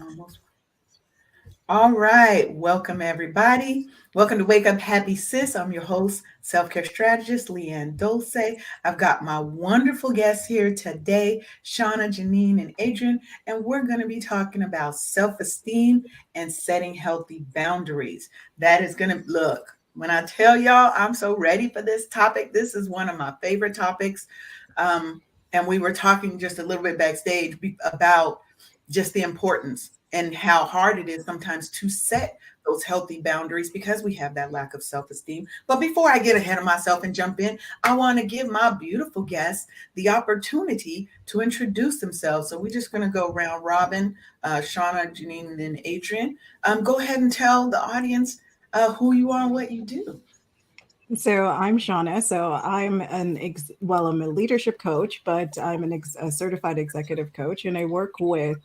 Almost. All right. Welcome, everybody. Welcome to Wake Up Happy Sis. I'm your host, self-care strategist, Leanne Dulce. I've got my wonderful guests here today, Shauna, Jeannine, and Adriane, and we're going to be talking about self-esteem and setting healthy boundaries. That is going to look, when I tell y'all I'm so ready for this topic, this is one of my favorite topics. And we were talking just a little bit backstage about just the importance and how hard it is sometimes to set those healthy boundaries because we have that lack of self-esteem. But before I get ahead of myself and jump in, I want to give my beautiful guests the opportunity to introduce themselves. So we're just going to go round robin, Shauna, Jeannine, and then Adriane. Go ahead and tell the audience who you are and what you do. So I'm Shauna. So I'm a leadership coach, but I'm a certified executive coach, and I work with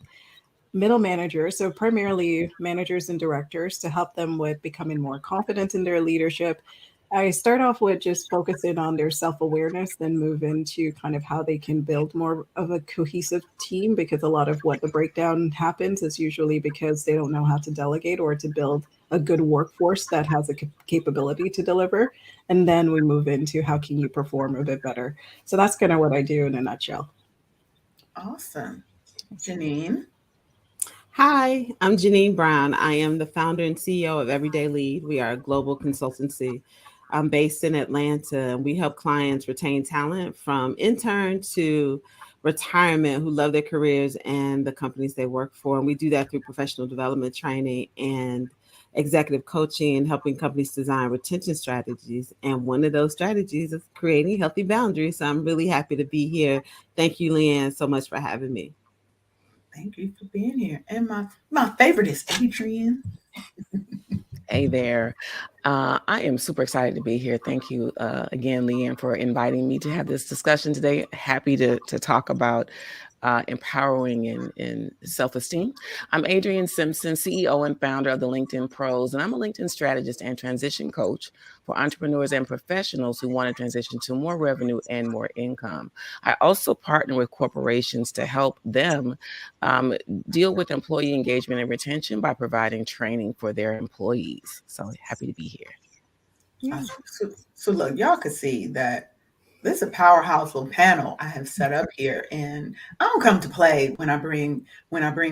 middle managers, so primarily managers and directors, to help them with becoming more confident in their leadership. I start off with just focusing on their self awareness, then move into kind of how they can build more of a cohesive team, because a lot of what the breakdown happens is usually because they don't know how to delegate or to build a good workforce that has a capability to deliver. And then we move into how can you perform a bit better. So that's kind of what I do in a nutshell. Awesome. Jeannine. Hi, I'm Jeannine Brown. I am the founder and CEO of Everyday Lead. We are a global consultancy. I'm based in Atlanta, and we help clients retain talent from intern to retirement who love their careers and the companies they work for. And we do that through professional development training and executive coaching and helping companies design retention strategies. And one of those strategies is creating healthy boundaries. So I'm really happy to be here. Thank you, Leanne, so much for having me. Thank you for being here. And my favorite is Adriane. Hey there. I am super excited to be here. Thank you again, Leanne, for inviting me to have this discussion today. Happy to talk about empowering and self-esteem. I'm Adriane Simpson, CEO and founder of the LinkedIn Pros, and I'm a LinkedIn strategist and transition coach for entrepreneurs and professionals who want to transition to more revenue and more income. I also partner with corporations to help them deal with employee engagement and retention by providing training for their employees. So happy to be here. Yeah. So look, y'all can see that this is a powerhouse little panel I have set up here, and I don't come to play when I bring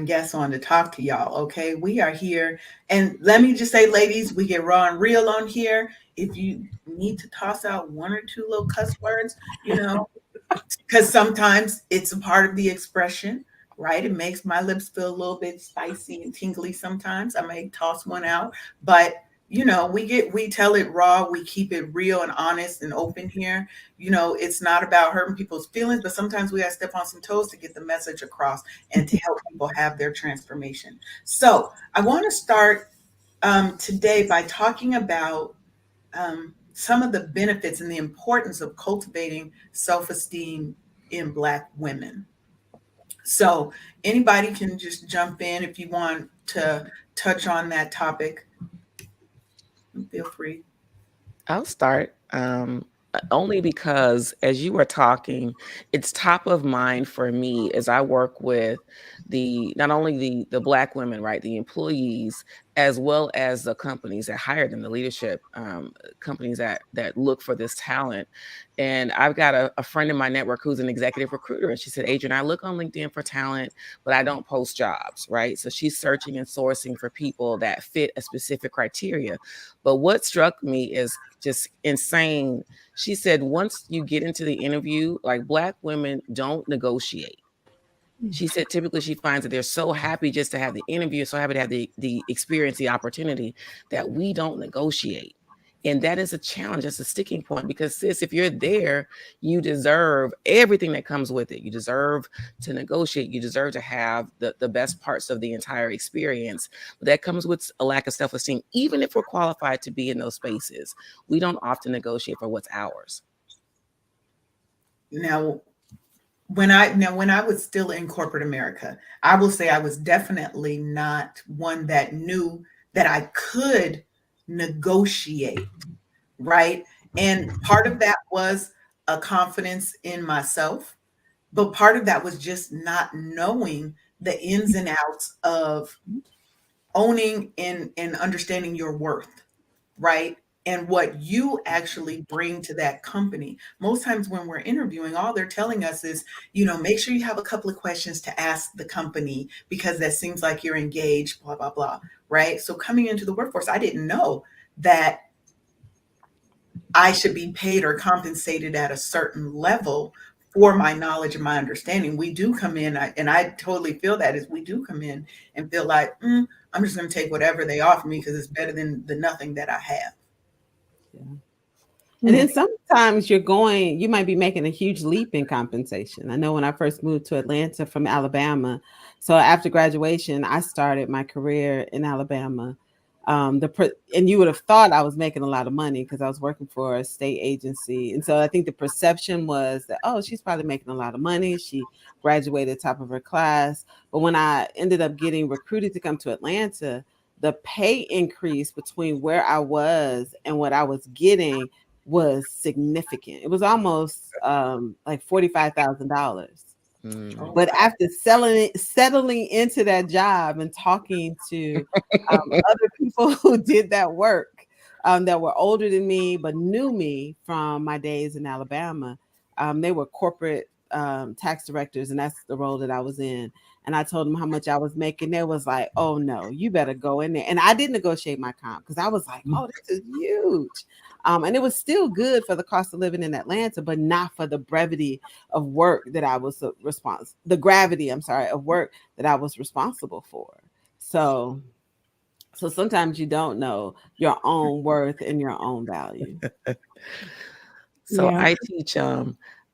guests on to talk to y'all. Okay, we are here, and let me just say, ladies, we get raw and real on here. If you need to toss out one or two little cuss words, because sometimes it's a part of the expression, right? It makes my lips feel a little bit spicy and tingly sometimes. I may toss one out, but we tell it raw, we keep it real and honest and open here. It's not about hurting people's feelings, but sometimes we gotta step on some toes to get the message across and to help people have their transformation. So I want to start today by talking about some of the benefits and the importance of cultivating self-esteem in Black women. So anybody can just jump in if you want to touch on that topic. Feel free. I'll start. Only because as you were talking, it's top of mind for me as I work with not only the Black women, right, the employees, as well as the companies that hire them, the leadership companies that look for this talent. And I've got a friend in my network who's an executive recruiter, and she said, Adriane, I look on LinkedIn for talent, but I don't post jobs, right? So she's searching and sourcing for people that fit a specific criteria. But what struck me is just insane. She said, once you get into the interview, like Black women don't negotiate. She said, typically she finds that they're so happy just to have the interview, so happy to have the experience, the opportunity, that we don't negotiate. And that is a challenge. That's a sticking point because, sis, if you're there, you deserve everything that comes with it. You deserve to negotiate. You deserve to have the best parts of the entire experience. But that comes with a lack of self-esteem. Even if we're qualified to be in those spaces, we don't often negotiate for what's ours. Now, when I was still in corporate America, I will say I was definitely not one that knew that I could negotiate, right? And part of that was a confidence in myself, but part of that was just not knowing the ins and outs of owning and understanding your worth, right? And what you actually bring to that company. Most times when we're interviewing, all they're telling us is, make sure you have a couple of questions to ask the company because that seems like you're engaged, blah, blah, blah, right? So coming into the workforce, I didn't know that I should be paid or compensated at a certain level for my knowledge and my understanding. We do come in, and I totally feel that is we do come in and feel like, I'm just going to take whatever they offer me because it's better than the nothing that I have. Yeah. And then sometimes you might be making a huge leap in compensation. I know when I first moved to Atlanta from Alabama, so after graduation, I started my career in Alabama. And you would have thought I was making a lot of money because I was working for a state agency. And so I think the perception was that, oh, she's probably making a lot of money. She graduated top of her class. But when I ended up getting recruited to come to Atlanta, the pay increase between where I was and what I was getting was significant. It was almost like $45,000. Oh, But wow. after settling into that job and talking to other people who did that work that were older than me but knew me from my days in Alabama, they were corporate tax directors, and that's the role that I was in. And I told them how much I was making. They was like, "Oh no, you better go in there." And I did negotiate my comp because I was like, "Oh, this is huge." And it was still good for the cost of living in Atlanta, but not for the brevity of work that I was the gravity, of work that I was responsible for. So sometimes you don't know your own worth and your own value. So Yeah.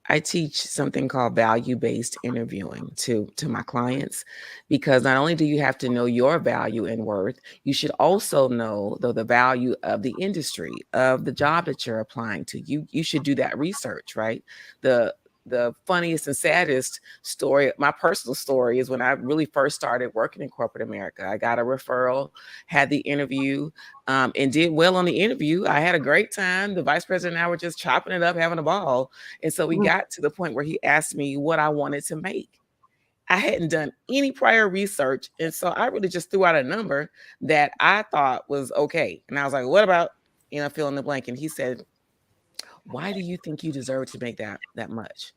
I teach something called value-based interviewing to my clients, because not only do you have to know your value and worth, you should also know the value of the industry, of the job that you're applying to. You should do that research, right? The funniest and saddest story, my personal story, is when I really first started working in corporate America. I got a referral, had the interview, and did well on the interview. I had a great time. The vice president and I were just chopping it up, having a ball. And so we got to the point where he asked me what I wanted to make. I hadn't done any prior research. And so I really just threw out a number that I thought was okay. And I was like, what about, fill in the blank? And he said, why do you think you deserve to make that much?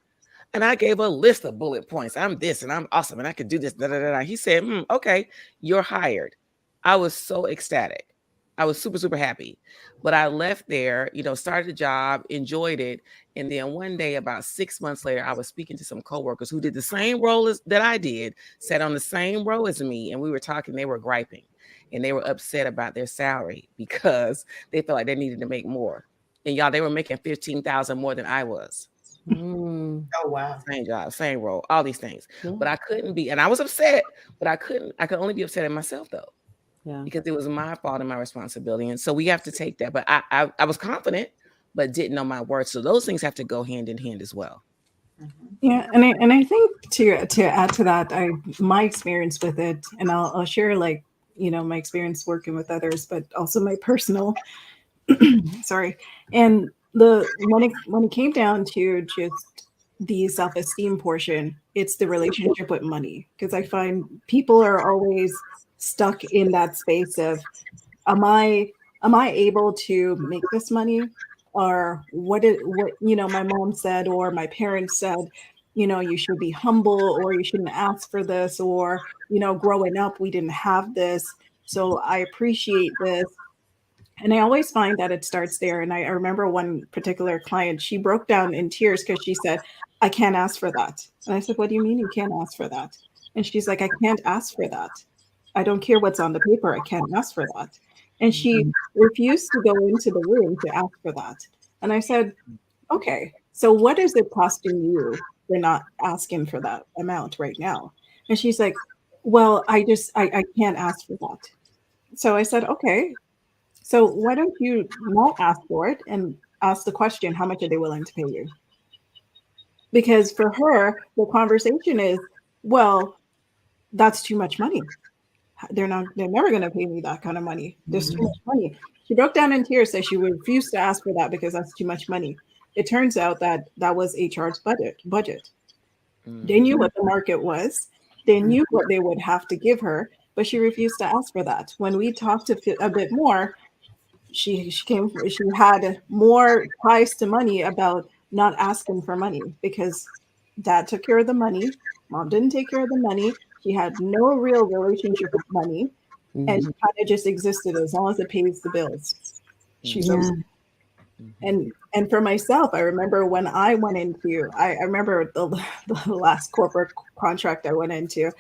And I gave a list of bullet points. I'm this and I'm awesome and I could do this. Da, da, da, da. He said, okay, you're hired. I was so ecstatic. I was super, super happy. But I left there, started the job, enjoyed it. And then one day, about 6 months later, I was speaking to some coworkers who did the same role that I did, sat on the same row as me. And we were talking, they were griping and they were upset about their salary because they felt like they needed to make more. And y'all, they were making $15,000 more than I was. Oh, wow. Same job, same role, all these things. Yeah. But I couldn't be, and I was upset, but I could only be upset at myself though. Yeah. Because it was my fault and my responsibility. And so we have to take that. But I was confident, but didn't know my worth. So those things have to go hand in hand as well. Yeah, and I think to add to that, my experience with it, and I'll share my experience working with others, but also my personal sorry. And when it came down to just the self-esteem portion, it's the relationship with money. Because I find people are always stuck in that space of, am I able to make this money? Or what my mom said or my parents said, you should be humble or you shouldn't ask for this, or growing up we didn't have this. So I appreciate this. And I always find that it starts there. And I remember one particular client, she broke down in tears because she said, I can't ask for that. And I said, what do you mean you can't ask for that? And she's like, I can't ask for that. I don't care what's on the paper. I can't ask for that. And she refused to go into the room to ask for that. And I said, okay, so what is it costing you for not asking for that amount right now? And she's like, well, I can't ask for that. So I said, okay, so why don't you not ask for it and ask the question, how much are they willing to pay you? Because for her, the conversation is, well, that's too much money. They're never going to pay me that kind of money. There's too much money. She broke down in tears, said she refused to ask for that because that's too much money. It turns out that was HR's budget. They knew what the market was. They knew what they would have to give her, but she refused to ask for that. When we talked a bit more, she had more ties to money about not asking for money because dad took care of the money, mom didn't take care of the money. She had no real relationship with money, and she Mhm. kind of just existed as long as it pays the bills. She's Yeah. okay. And for myself, I remember when I went into, I remember the last corporate contract I went into,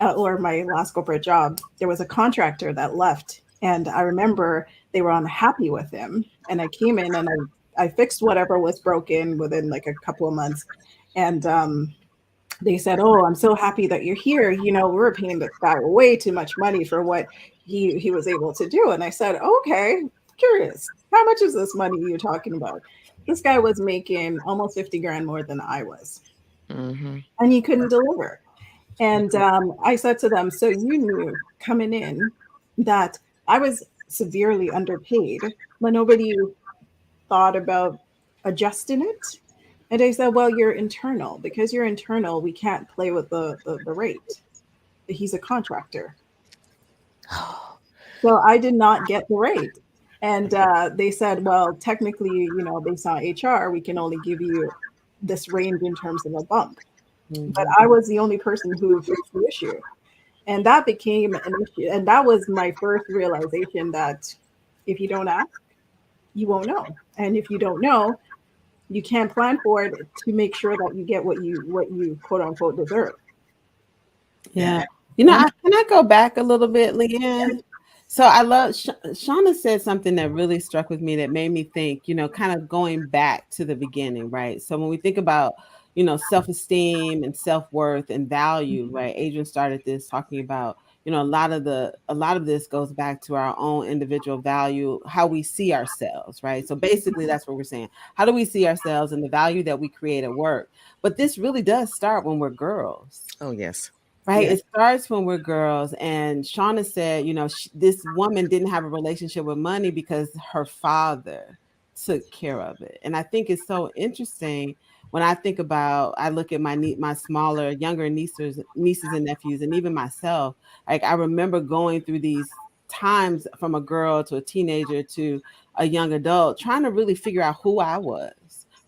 or my last corporate job, there was a contractor that left. And I remember they were unhappy with him. And I came in and I fixed whatever was broken within like a couple of months. And they said, "Oh, I'm so happy that you're here. You know, we're paying this guy way too much money for what he was able to do." And I said, "Okay, curious. How much is this money you're talking about?" This guy was making almost 50 grand more than I was, Mm-hmm. and he couldn't deliver. And I said to them, "So you knew coming in that I was severely underpaid, but nobody thought about adjusting it?" And they said, "Well, you're internal. Because you're internal, we can't play with the rate. He's a contractor." So I did not get the rate. And they said, "Well, technically, you know, based on HR, we can only give you this range in terms of a bump." But Mhm. I was the only person who fixed the issue. And that became an issue. And that was my first realization that if you don't ask, you won't know. And if you don't know, you can't plan for it to make sure that you get what you quote unquote deserve. Yeah. Yeah. You know, One, can I go back a little bit, Leanne? So I love Shauna said something that really struck with me that made me think, kind of going back to the beginning, right? So when we think about, self-esteem and self-worth and value, right? Adrian started this talking about, a lot of this goes back to our own individual value, how we see ourselves, right? So basically that's what we're saying. How do we see ourselves and the value that we create at work? But this really does start when we're girls. Oh, yes. Right. yeah. It starts when we're girls. And Shauna said, this woman didn't have a relationship with money because her father took care of it. And I think it's so interesting when I look at my smaller, younger nieces and nephews, and even myself. Like I remember going through these times from a girl to a teenager to a young adult, trying to really figure out who I was.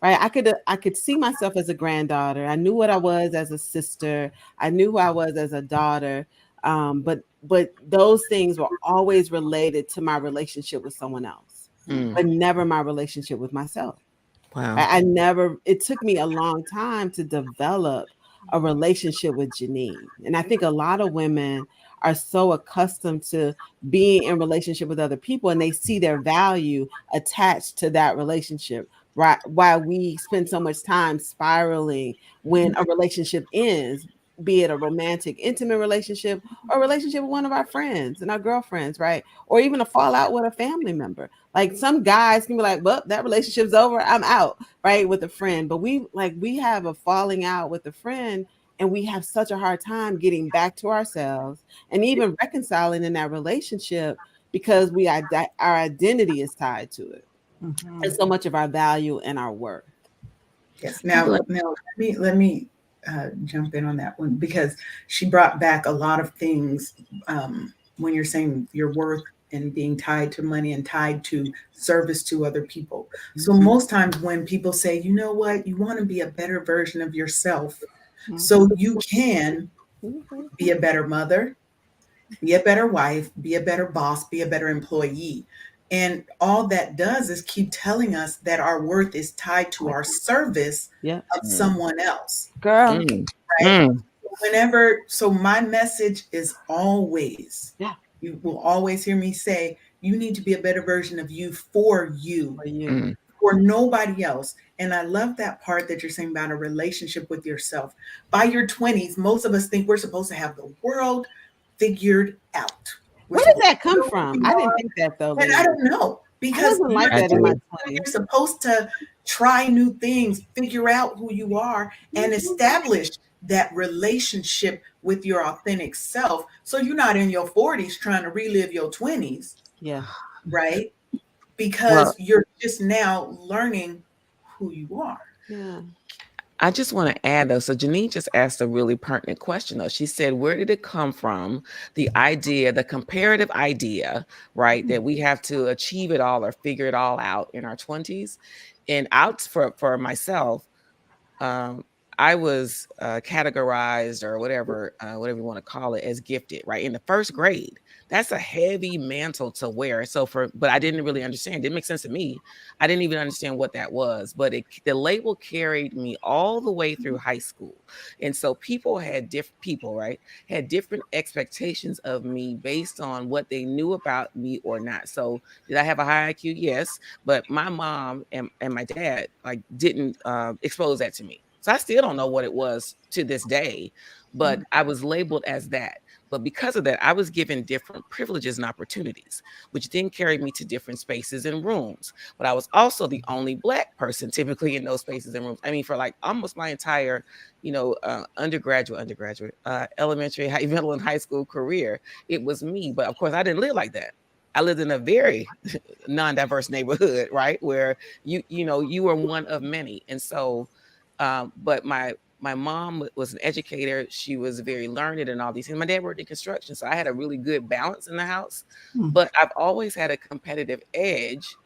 Right. I could see myself as a granddaughter. I knew what I was as a sister. I knew who I was as a daughter, but those things were always related to my relationship with someone else, Mm. but never my relationship with myself. Wow. I never. It took me a long time to develop a relationship with Jeannine, and I think a lot of women are so accustomed to being in relationship with other people, and they see their value attached to that relationship. Right, why we spend so much time spiraling when a relationship ends, be it a romantic, intimate relationship or a relationship with one of our friends and our girlfriends, right? Or even a fallout with a family member. Like some guys can be like, well, that relationship's over, I'm out, right? With a friend. But we have a falling out with a friend, and we have such a hard time getting back to ourselves and even reconciling in that relationship because our identity is tied to it. And Mhm. so much of our value and our worth. Yes. Now let me jump in on that one because she brought back a lot of things when you're saying your worth and being tied to money and tied to service to other people. So most times when people say, you know what, you want to be a better version of yourself so Mhm. you can be a better mother, be a better wife, be a better boss, be a better employee. And all that does is keep telling us that our worth is tied to our service Yeah. of Mm. someone else, Girl. Mm. right? Mm. So my message is always, Yeah. you will always hear me say, you need to be a better version of you for you, For you. Mm. for nobody else. And I love that part that you're saying about a relationship with yourself. By your 20s, most of us think we're supposed to have the world figured out. We're Where does supposed that to come know who from? we I didn't are. think that though, And I Leanne. don't know I because wasn't you're like I that in my do. 20s. you're supposed to try new things, figure out who you are, and establish that relationship with your authentic self. So you're not in your 40s trying to relive your 20s, Yeah. right? Well, Because you're just now learning who you are. Yeah. I just want to add though. So Jeannine just asked a really pertinent question though. She said, where did it come from? The idea, the comparative idea, right? That we have to achieve it all or figure it all out in our 20s. And out for myself, um, I was categorized or whatever you want to call it, as gifted, right? In the first grade. That's a heavy mantle to wear. But I didn't really understand. It didn't make sense to me. I didn't even understand what that was. But the label carried me all the way through high school. And so people, right, had different expectations of me based on what they knew about me or not. So did I have a high IQ? Yes. But my mom and my dad like didn't expose that to me. So I still don't know what it was to this day, but I was labeled as that. But because of that, I was given different privileges and opportunities, which then carried me to different spaces and rooms. But I was also the only Black person typically in those spaces and rooms. I mean, for like almost my entire, undergraduate, elementary, middle, and high school career, it was me. But of course, I didn't live like that. I lived in a very non-diverse neighborhood, right? Where you were one of many. And so, but my mom was an educator. She was very learned and all these things. My dad worked in construction. So I had a really good balance in the house, but I've always had a competitive edge.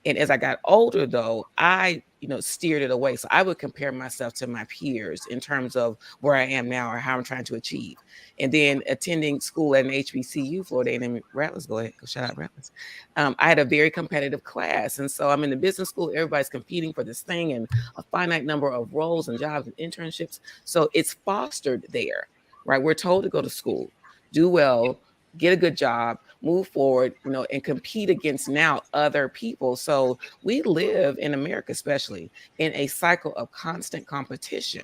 And as I got older, though, I, steered it away. So I would compare myself to my peers in terms of where I am now or how I'm trying to achieve. And then attending school at an HBCU, Florida A&M Rattlers, go ahead, go shout out Rattlers. I had a very competitive class. And so I'm in the business school, everybody's competing for this thing and a finite number of roles and jobs and internships. So it's fostered there, right? We're told to go to school, do well, get a good job, move forward, and compete against now other people. So we live in America, especially in a cycle of constant competition.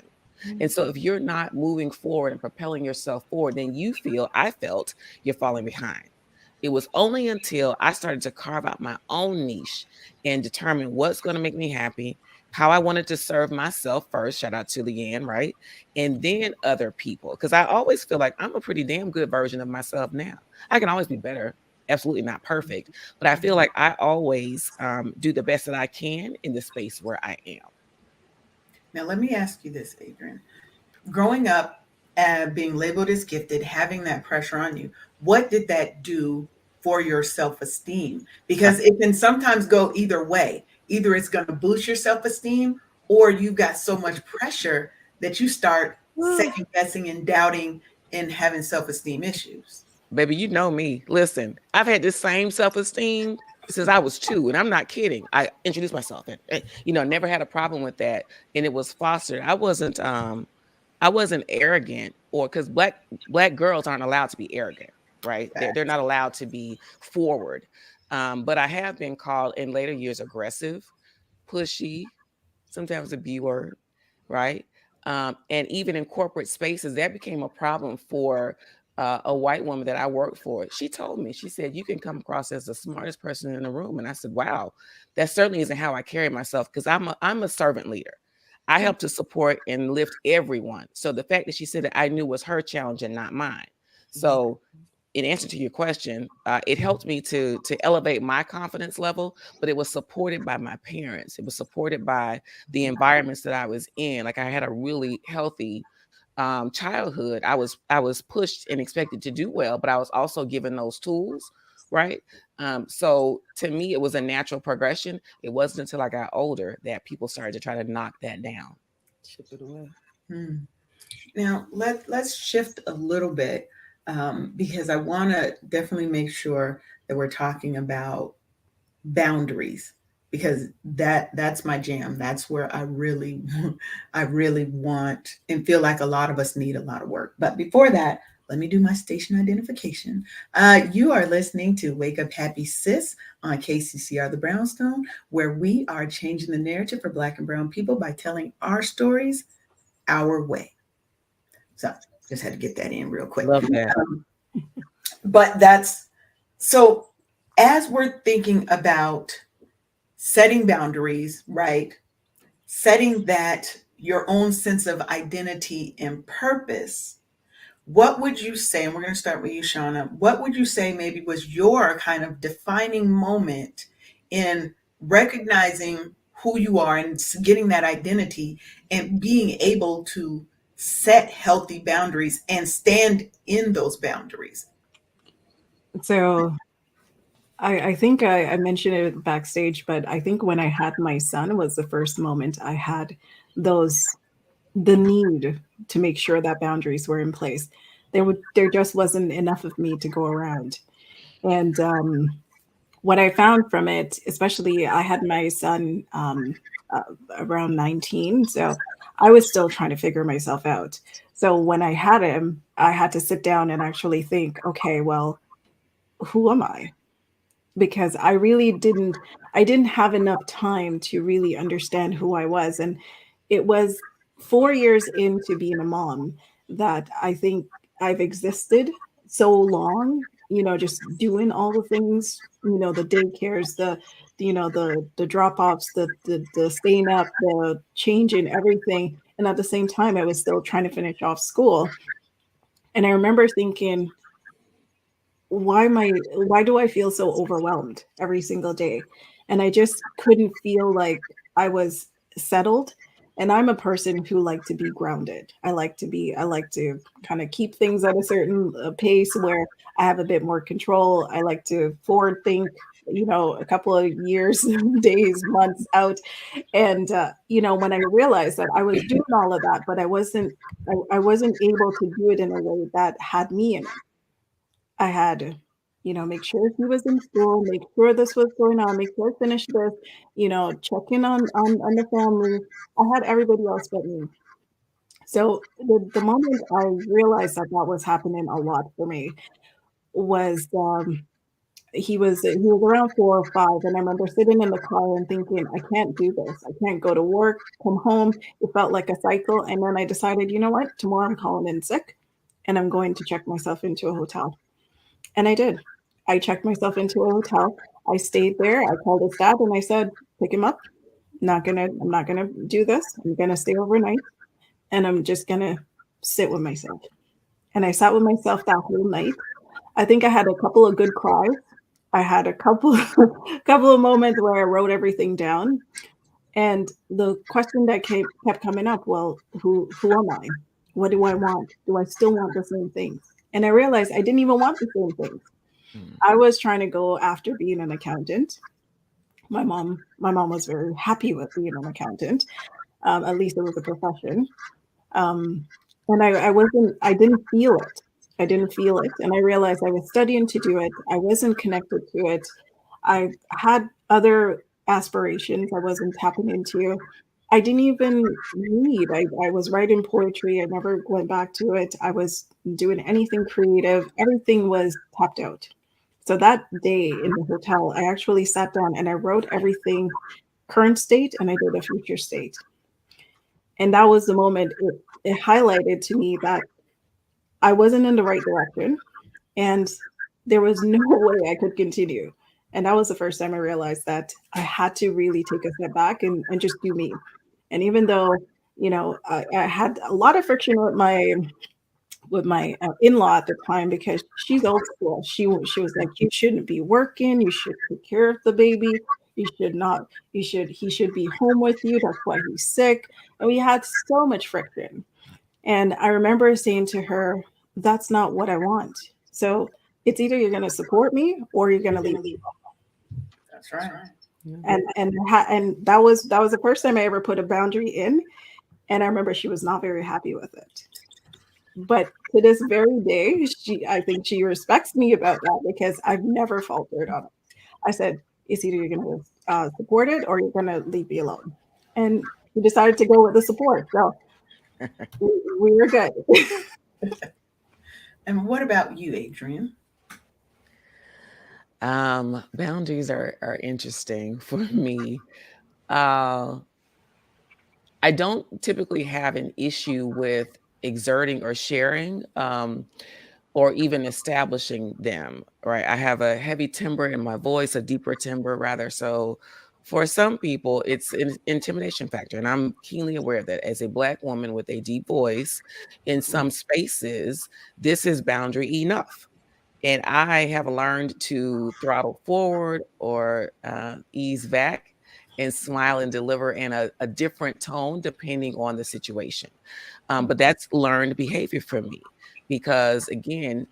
And so if you're not moving forward and propelling yourself forward, then I felt you're falling behind. It was only until I started to carve out my own niche and determine what's going to make me happy, how I wanted to serve myself first, shout out to Leanne, right? And then other people. Because I always feel like I'm a pretty damn good version of myself now. I can always be better, absolutely not perfect. But I feel like I always do the best that I can in the space where I am. Now, let me ask you this, Adriane. Growing up, being labeled as gifted, having that pressure on you, what did that do for your self-esteem? Because it can sometimes go either way. Either it's going to boost your self-esteem, or you've got so much pressure that you start second guessing and doubting and having self-esteem issues. Baby, you know me. Listen, I've had this same self-esteem since I was 2, and I'm not kidding. I introduced myself and never had a problem with that. And it was fostered. I wasn't arrogant, or because black girls aren't allowed to be arrogant, right? They're not allowed to be forward. But I have been called in later years aggressive, pushy, sometimes a B word, right? And even in corporate spaces, that became a problem for a white woman that I worked for. She told me, she said, you can come across as the smartest person in the room. And I said, wow, that certainly isn't how I carry myself, because I'm a servant leader. I help to support and lift everyone. So the fact that she said that I knew was her challenge and not mine. So in answer to your question, it helped me to elevate my confidence level, but it was supported by my parents. It was supported by the environments that I was in. Like I had a really healthy childhood. I was pushed and expected to do well, but I was also given those tools, right? So to me, it was a natural progression. It wasn't until I got older that people started to try to knock that down. Chip it away. Now let's shift a little bit, because I want to definitely make sure that we're talking about boundaries, because that's my jam. That's where I really want and feel like a lot of us need a lot of work. But before that, let me do my station identification. You are listening to Wake Up Happy Sis on KCCR The Brownstone, where we are changing the narrative for Black and Brown people by telling our stories our way. So just had to get that in real quick. Love that. But that's so, as we're thinking about setting boundaries, right? Setting that your own sense of identity and purpose. What would you say, and we're going to start with you, Shauna, what would you say maybe was your kind of defining moment in recognizing who you are and getting that identity and being able to set healthy boundaries and stand in those boundaries. So I think I mentioned it backstage, but I think when I had my son was the first moment I had those the need to make sure that boundaries were in place. There just wasn't enough of me to go around. And what I found from it, especially I had my son around 19, so I was still trying to figure myself out. So when I had him, I had to sit down and actually think, okay, well, who am I? Because I didn't have enough time to really understand who I was. And it was 4 years into being a mom that I think I've existed so long, just doing all the things, the daycares, the drop-offs, the staying up, the changing everything. And at the same time, I was still trying to finish off school. And I remember thinking, why do I feel so overwhelmed every single day? And I just couldn't feel like I was settled. And I'm a person who like to be grounded. I like to kind of keep things at a certain pace where I have a bit more control. I like to forward think, a couple of years, days, months out. And when I realized that I was doing all of that, but I wasn't able to do it in a way that had me in it. I had to, make sure he was in school, make sure this was going on, make sure I finished this, check in on the family. I had everybody else but me. So the moment I realized that that was happening a lot for me was he was around 4 or 5, and I remember sitting in the car and thinking, I can't do this. I can't go to work, come home. It felt like a cycle, and then I decided, you know what? Tomorrow I'm calling in sick, and I'm going to check myself into a hotel. And I did. I checked myself into a hotel. I stayed there. I called his dad and I said, pick him up. I'm not gonna do this. I'm gonna stay overnight and I'm just gonna sit with myself. And I sat with myself that whole night. I think I had a couple of good cries. I had a couple couple of moments where I wrote everything down. And the question that kept coming up, well, who am I? What do I want? Do I still want the same things? And I realized I didn't even want the same things. Mm. I was trying to go after being an accountant. My mom was very happy with being an accountant. At least it was a profession. Um, and I didn't feel it. I didn't feel it. And I realized I was studying to do it. I wasn't connected to it. I had other aspirations I wasn't tapping into. I didn't even read. I was writing poetry. I never went back to it. I was doing anything creative. Everything was tapped out. So that day in the hotel, I actually sat down and I wrote everything current state and I did a future state. And that was the moment it highlighted to me that I wasn't in the right direction and there was no way I could continue. And that was the first time I realized that I had to really take a step back and just do me. And even though, I had a lot of friction with my in-law at the time because she's old school. She was like, you shouldn't be working. You should take care of the baby. You should not. He should be home with you. That's why he's sick. And we had so much friction. And I remember saying to her, "That's not what I want. So it's either you're going to support me or you're going to leave." That's right. And that was the first time I ever put a boundary in. And I remember she was not very happy with it. But to this very day, I think she respects me about that because I've never faltered on it. I said, it's either you're going to support it or you're going to leave me alone. And we decided to go with the support. So we were good. And what about you, Adriane? Boundaries are interesting for me. Uh, I don't typically have an issue with exerting or sharing, or even establishing them, right? I have a heavy timbre in my voice, a deeper timbre rather. So for some people, it's an intimidation factor. And I'm keenly aware that as a Black woman with a deep voice, in some spaces, this is boundary enough. And I have learned to throttle forward or ease back and smile and deliver in a different tone depending on the situation. But that's learned behavior for me because, again,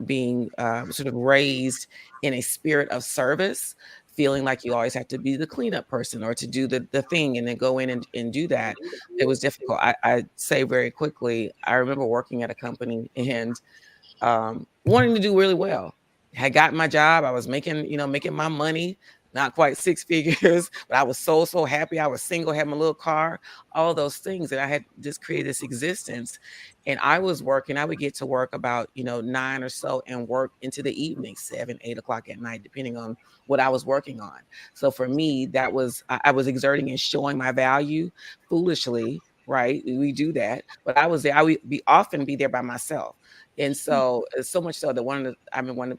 being sort of raised in a spirit of service, feeling like you always have to be the cleanup person or to do the thing and then go in and do that, it was difficult. I say very quickly, I remember working at a company and wanting to do really well. Had gotten my job. I was making, making my money, not quite six figures, but I was so happy. I was single, had my little car, all those things that I had just created this existence. And I was working, I would get to work about, 9 or so and work into the evening, 7, 8 o'clock at night, depending on what I was working on. So for me, that was, I was exerting and showing my value foolishly, right? We do that. But I was there, I would often be there by myself. And so, so much so that one of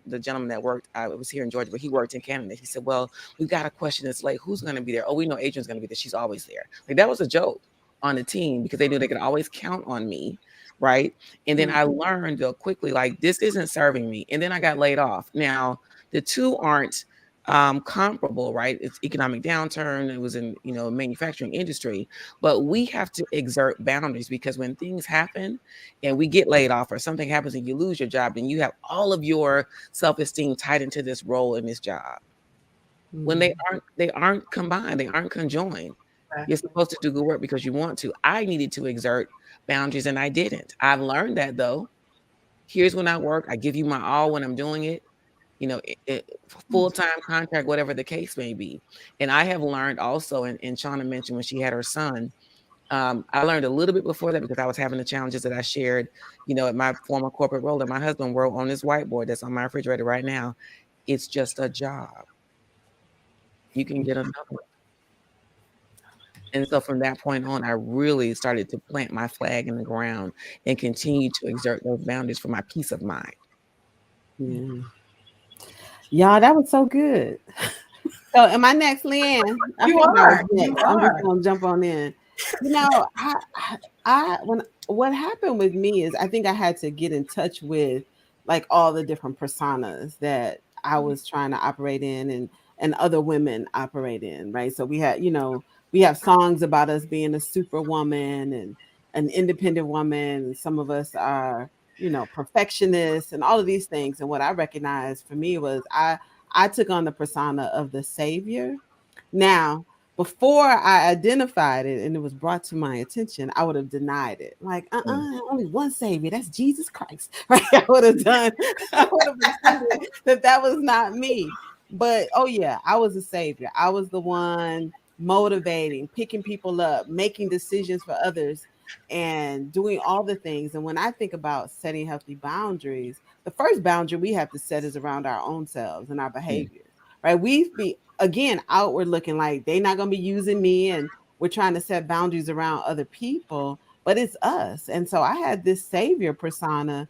the gentlemen that worked, I was here in Georgia, but he worked in Canada. He said, "Well, we've got a question that's late. Who's going to be there? Oh, we know Adriane's going to be there. She's always there." Like that was a joke on the team because they knew they could always count on me, right? And then I learned quickly, like this isn't serving me. And then I got laid off. Now the two aren't comparable, right? It's economic downturn. It was in, manufacturing industry, but we have to exert boundaries because when things happen and we get laid off or something happens and you lose your job, then you have all of your self-esteem tied into this role in this job. When they aren't combined, they aren't conjoined. You're supposed to do good work because you want to. I needed to exert boundaries and I didn't. I've learned that though. Here's when I work. I give you my all when I'm doing it. Full-time contract, whatever the case may be. And I have learned also, and Shauna mentioned when she had her son, I learned a little bit before that because I was having the challenges that I shared, at my former corporate role. And my husband wrote on this whiteboard that's on my refrigerator right now, it's just a job. You can get another one. And so from that point on, I really started to plant my flag in the ground and continue to exert those boundaries for my peace of mind. Yeah. Y'all, that was so good. So am I next, Leanne? You are. I'm just gonna jump on in. What happened with me is I think I had to get in touch with like all the different personas that I was trying to operate in and other women operate in, right? So we have songs about us being a superwoman and an independent woman, and some of us are perfectionists and all of these things. And what I recognized for me was I took on the persona of the savior. Now, before I identified it and it was brought to my attention, I would have denied it. Like, only one savior, that's Jesus Christ. Right? I would have pretended that was not me. But oh yeah, I was a savior. I was the one motivating, picking people up, making decisions for others, and doing all the things. And when I think about setting healthy boundaries, the first boundary we have to set is around our own selves and our behaviors, right? We be again outward looking like they're not going to be using me, and we're trying to set boundaries around other people, but it's us. And so I had this savior persona,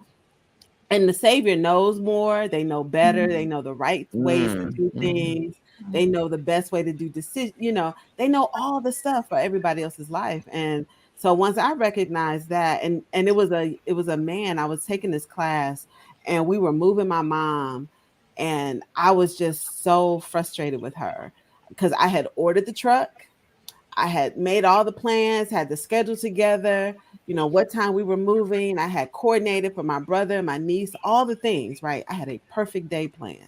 and the savior knows more. They know better. They know the right ways to do things. They know the best way to do decisions. They know all the stuff for everybody else's life. And so once I recognized that, and it was a man, I was taking this class and we were moving my mom, and I was just so frustrated with her because I had ordered the truck. I had made all the plans, had the schedule together, what time we were moving. I had coordinated for my brother, my niece, all the things, right? I had a perfect day planned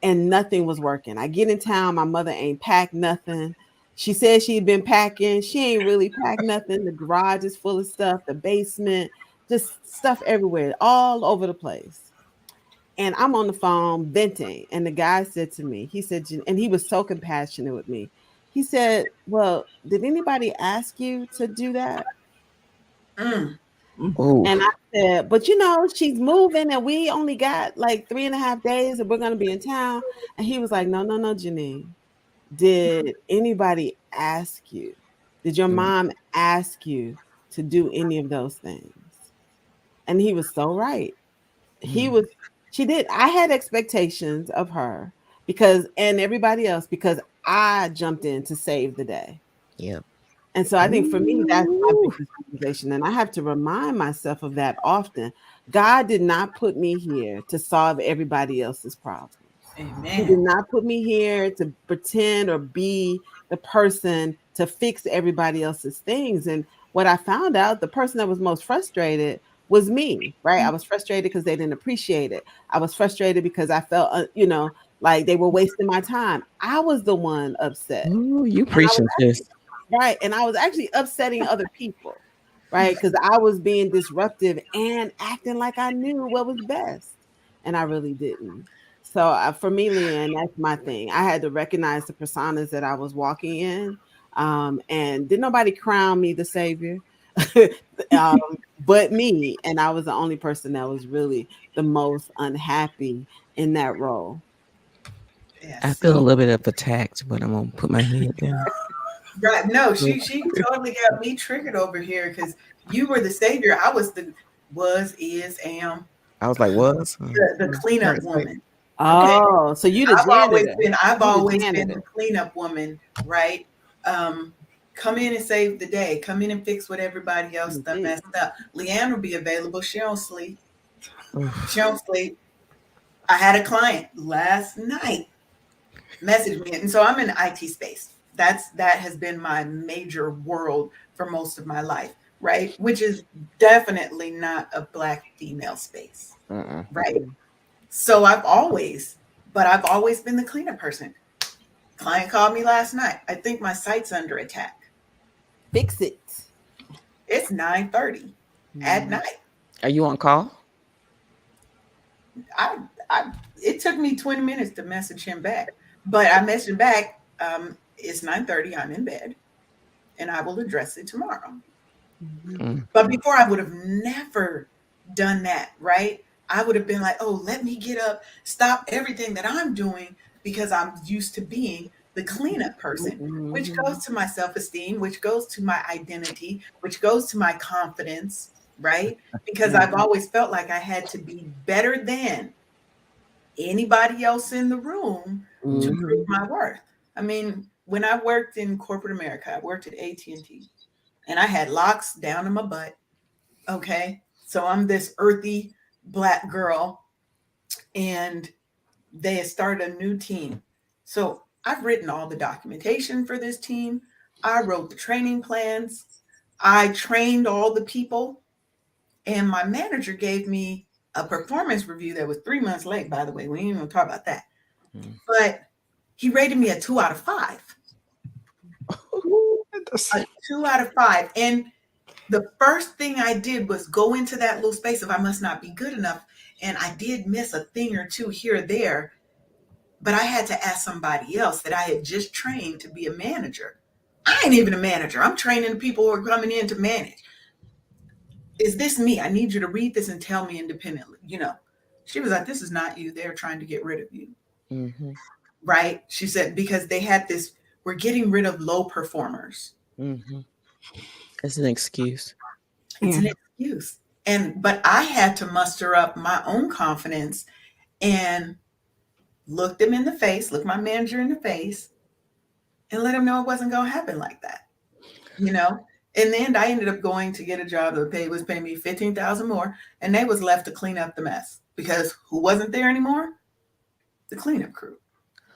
and nothing was working. I get in town, my mother ain't packed nothing. She said she'd been packing. She ain't really packed nothing. The garage is full of stuff, the basement, just stuff everywhere, all over the place. And I'm on the phone venting. And the guy said to me, he said, and he was so compassionate with me. He said, "Well, did anybody ask you to do that?" And I said, "But she's moving and we only got like 3.5 days and we're going to be in town." And he was like, no, Jeannine. Did anybody ask you? Did your mom ask you to do any of those things? And he was so right. She did. I had expectations of her and everybody else because I jumped in to save the day. Yeah. And so I think for me, that's my biggest realization. And I have to remind myself of that often. God did not put me here to solve everybody else's problems. He did Amen. not put me here to pretend or be the person to fix everybody else's things. And what I found out, the person that was most frustrated was me, right? I was frustrated because they didn't appreciate it. I was frustrated because I felt, like they were wasting my time. I was the one upset. Ooh, you And I was preaching this. right. And I was actually upsetting other people, right? Because I was being disruptive and acting like I knew what was best. And I really didn't. So for me, Leanne, that's my thing. I had to recognize the personas that I was walking in. And did nobody crown me the savior? um, but me. And I was the only person that was really the most unhappy in that role. I Yes. feel a little bit of attacked, but I'm gonna put my head down. Right. No, she totally got me triggered over here because you were the savior. I is, am I was like, was? the cleanup Current state. woman. Okay. Oh, so you the janitor. I've You the always been janitor. the cleanup woman, right? Come in and save the day. Come in and fix what everybody else done Indeed. messed up. Leanne will be available. She don't sleep. She Oof. don't sleep. I had a client last night message me, and so I'm in the IT space. That has been my major world for most of my life, right? Which is definitely not a black female space, Uh-uh. right? So I've always been the cleanup person. Client called me last night. I think my site's under attack. Fix it. It's 9:30 at Mm. night. Are you on call? I, I it took me 20 minutes to message him back, but I messaged back. It's 9:30. I'm in bed, and I will address it tomorrow. Mhm. Mm. But before I would have never done that, right? I would have been like, oh, let me get up, stop everything that I'm doing because I'm used to being the cleanup person, which goes Mhm. to my self esteem, which goes to my identity, which goes to my confidence, right? Because I've Mhm. always felt like I had to be better than anybody else in the room to prove Mhm. my worth. I mean, when I worked in corporate America, I worked at AT&T and I had locks down in my butt. Okay. So I'm this earthy black girl, and they had started a new team. So I've written all the documentation for this team. I wrote the training plans. I trained all the people. And my manager gave me a performance review that was 3 months late, by the way. We ain't even talk about that. Mm. But he rated me a 2 out of 5. A 2 out of 5. And the first thing I did was go into that little space of I must not be good enough. And I did miss a thing or two here or there, but I had to ask somebody else that I had just trained to be a manager. I ain't even a manager. I'm training the people who are coming in to manage. Is this me? I need you to read this and tell me independently. She was like, this is not you. They're trying to get rid of you. Mm-hmm. Right? She said, because they had this, we're getting rid of low performers. Mm-hmm. It's an excuse. It's Yeah. an excuse. But I had to muster up my own confidence and look them in the face, look my manager in the face, and let him know it wasn't going to happen like that. You know, in the end, I ended up going to get a job that was paying me 15,000 more, and they was left to clean up the mess because who wasn't there anymore? The cleanup crew.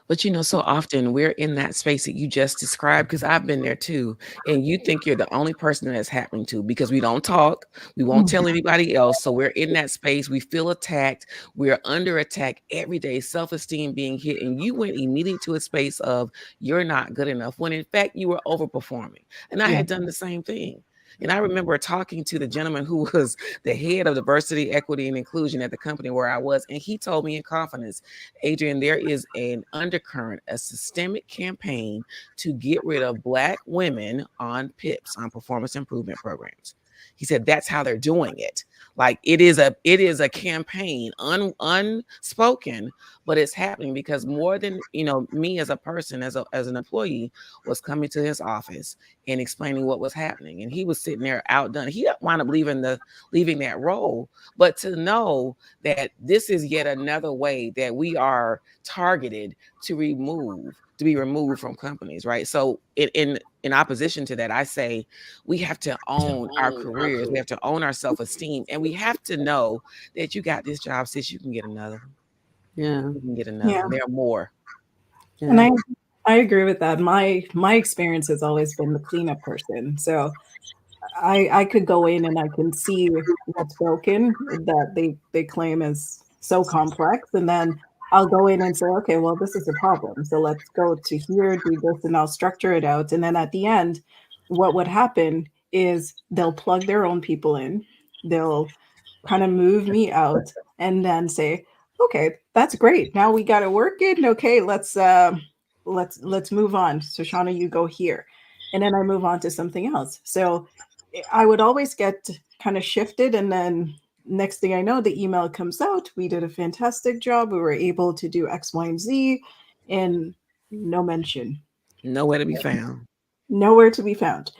But so often we're in that space that you just described, because I've been there too. And you think you're the only person that it's happening to because we don't talk, we won't tell anybody else. So we're in that space, we feel attacked, we're under attack every day, self-esteem being hit. And you went immediately to a space of you're not good enough when in fact you were overperforming. And I Yeah. had done the same thing. And I remember talking to the gentleman who was the head of diversity, equity, and inclusion at the company where I was. And he told me in confidence, Adriane, there is an undercurrent, a systemic campaign to get rid of Black women on PIPs, on performance improvement programs. He said that's how they're doing it. Like it is a campaign, unspoken, but it's happening because more than me as a person, as an employee, was coming to his office and explaining what was happening, and he was sitting there outdone. He wound up leaving that role, but to know that this is yet another way that we are targeted to be removed from companies, right? So in opposition to that, I say we have to own our careers, we have to own our self-esteem, and we have to know that you got this job, sis, you can get another one. Yeah. We can get enough. Yeah. And there are more. And Yeah. I agree with that. My experience has always been the cleanup person. So I could go in and I can see what's broken that they claim is so complex, and then I'll go in and say, okay, well, this is a problem. So let's go to here, do this, and I'll structure it out. And then at the end, what would happen is they'll plug their own people in. They'll kind of move me out and then say, okay, that's great. Now we got it working. Okay, let's move on. So Shauna, you go here. And then I move on to something else. So I would always get kind of shifted, and then next thing I know, the email comes out. We did a fantastic job. We were able to do X, Y, and Z, and no mention, Nowhere to be found. nowhere to be found.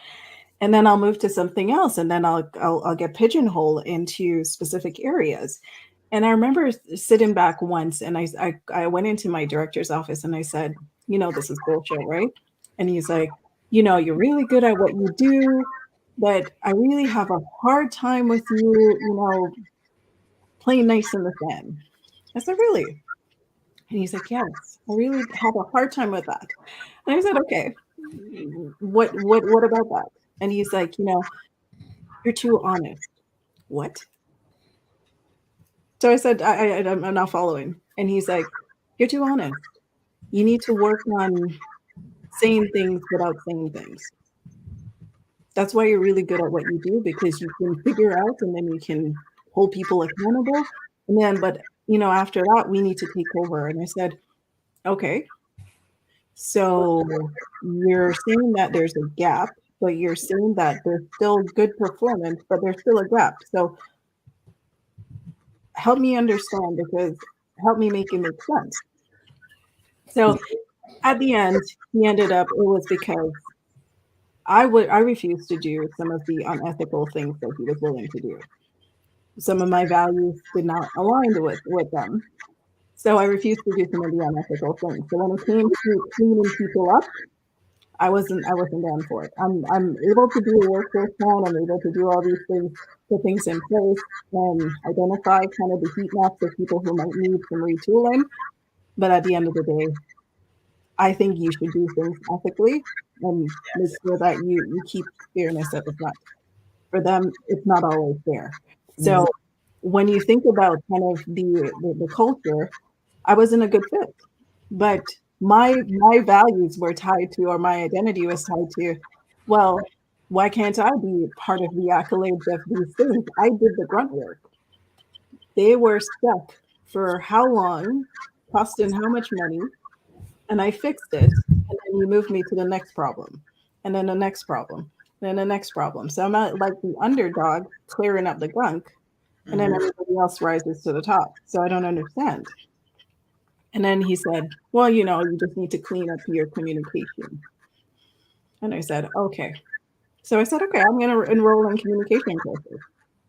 And then I'll move to something else, and then I'll get pigeonholed into specific areas. And I remember sitting back once, and I went into my director's office and I said, this is bullshit, right? And he's like, you're really good at what you do, but I really have a hard time with you, playing nice in the fan. I said, really? And he's like, yes, I really have a hard time with that. And I said, okay, what about that? And he's like, you're too honest. What? So I said, I'm not following. And he's like, you're too honest. You need to work on saying things without saying things. That's why you're really good at what you do, because you can figure out and then you can hold people accountable. And then, but after that, we need to take over. And I said, okay, so you're saying that there's a gap, but you're saying that there's still good performance, but there's still a gap. So help me understand, because help me make it make sense. So at the end, he ended up, it was because I refused to do some of the unethical things that he was willing to do. Some of my values did not align with them. So I refused to do some of the unethical things. So when it came to cleaning people up, I wasn't down for it. I'm able to do a workforce plan. I'm able to do all these things, put things in place, and identify kind of the heat maps of people who might need some retooling. But at the end of the day, I think you should do things ethically and make sure that you keep fairness at the front. For them, it's not always fair. So when you think about kind of the culture, I wasn't a good fit. But my values were tied to, or my identity was tied to, well, why can't I be part of the accolades of these things? I did the grunt work. They were stuck for how long, costing how much money, and I fixed it. And then you moved me to the next problem, and then the next problem, and then the next problem. So I'm not like the underdog clearing up the gunk, and then everybody else rises to the top. So I don't understand. And then he said, well, you just need to clean up your communication. And I said, okay. So I said, okay, I'm going to enroll in communication courses.